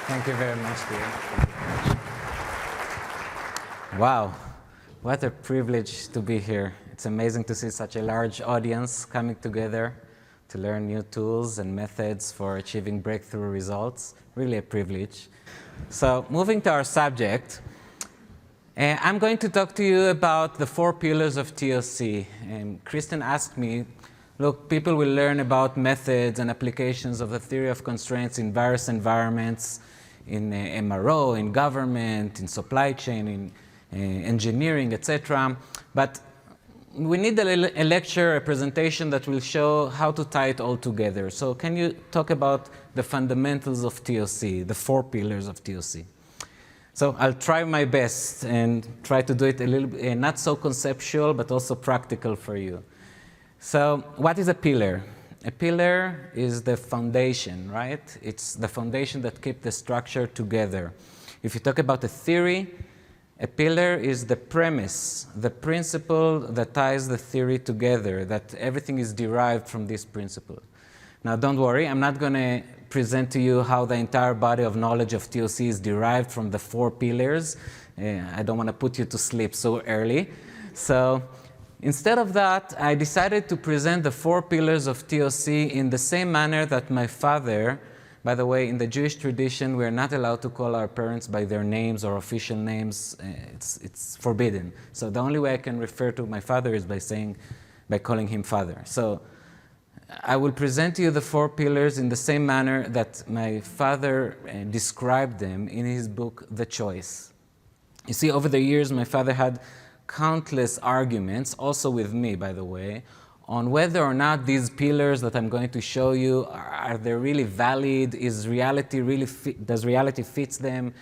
Thank you very much, dear. Wow, what a privilege to be here. It's amazing to see such a large audience coming together to learn new tools and methods for achieving breakthrough results. Really a privilege. So, moving to our subject, I'm going to talk to you about the 4 pillars of TOC. Kristen asked me, look, people will learn about methods and applications of the theory of constraints in various environments, in MRO, in government, in supply chain, in engineering, etc. But we need a lecture, a presentation that will show how to tie it all together. So can you talk about the fundamentals of TOC, the 4 pillars of TOC? So I'll try my best and try to do it a little bit, not so conceptual, but also practical for you. So what is a pillar? A pillar is the foundation, right? It's the foundation that keeps the structure together. If you talk about a theory, a pillar is the premise, the principle that ties the theory together, that everything is derived from this principle. Now, don't worry, I'm not going to present to you how the entire body of knowledge of TOC is derived from the 4 pillars. I don't want to put you to sleep so early. So instead of that, I decided to present the 4 pillars of TOC in the same manner that my father. By the way, in the Jewish tradition, we're not allowed to call our parents by their names or official names. It's forbidden. So the only way I can refer to my father is by calling him father. So I will present to you the 4 pillars in the same manner that my father described them in his book, The Choice. You see, over the years, my father had countless arguments, also with me, by the way, on whether or not these pillars that I'm going to show you, are they really valid? Does reality fits them?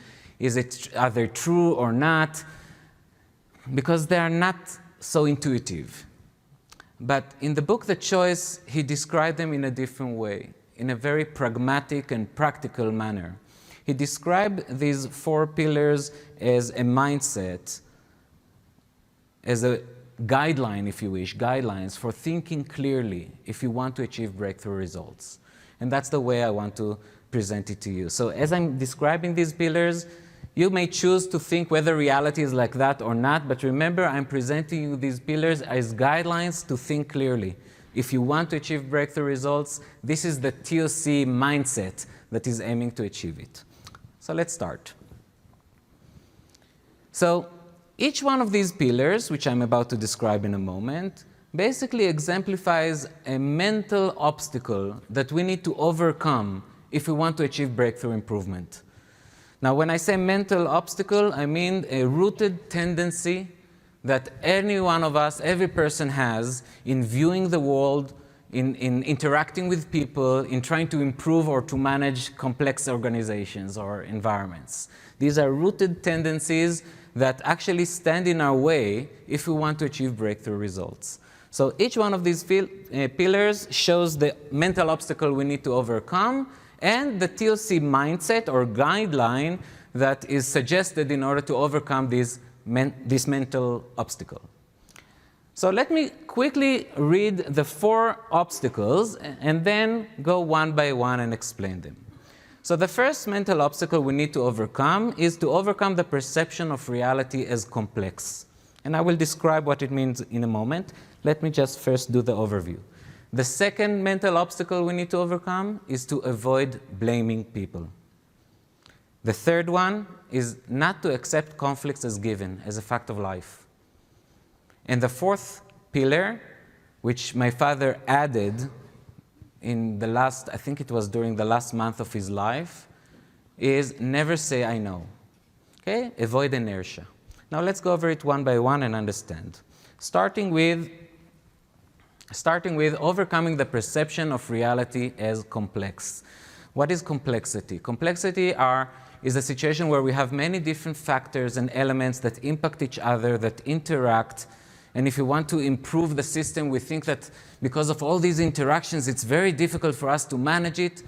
Are they true or not? Because they are not so intuitive. But in the book, The Choice, he described them in a different way, in a very pragmatic and practical manner. He described these 4 pillars as a mindset, as a guideline, if you wish, guidelines for thinking clearly if you want to achieve breakthrough results. And that's the way I want to present it to you. So as I'm describing these pillars, you may choose to think whether reality is like that or not, but remember, I'm presenting you these pillars as guidelines to think clearly. If you want to achieve breakthrough results, this is the TOC mindset that is aiming to achieve it. So let's start. So each one of these pillars, which I'm about to describe in a moment, basically exemplifies a mental obstacle that we need to overcome if we want to achieve breakthrough improvement. Now, when I say mental obstacle, I mean a rooted tendency that any one of us, every person has in viewing the world, in interacting with people, in trying to improve or to manage complex organizations or environments. These are rooted tendencies that actually stand in our way if we want to achieve breakthrough results. So each one of these pillars shows the mental obstacle we need to overcome and the TOC mindset or guideline that is suggested in order to overcome this mental obstacle. So let me quickly read the 4 obstacles and then go one by one and explain them. So the first mental obstacle we need to overcome is to overcome the perception of reality as complex. And I will describe what it means in a moment. Let me just first do the overview. The second mental obstacle we need to overcome is to avoid blaming people. The third one is not to accept conflicts as given, as a fact of life. And the 4th pillar, which my father added in the last, I think it was during the last month of his life, is never say I know. Okay? Avoid inertia. Now let's go over it one by one and understand. Starting with overcoming the perception of reality as complex. What is complexity? Complexity is a situation where we have many different factors and elements that impact each other, that interact. And if you want to improve the system, we think that because of all these interactions, it's very difficult for us to manage it.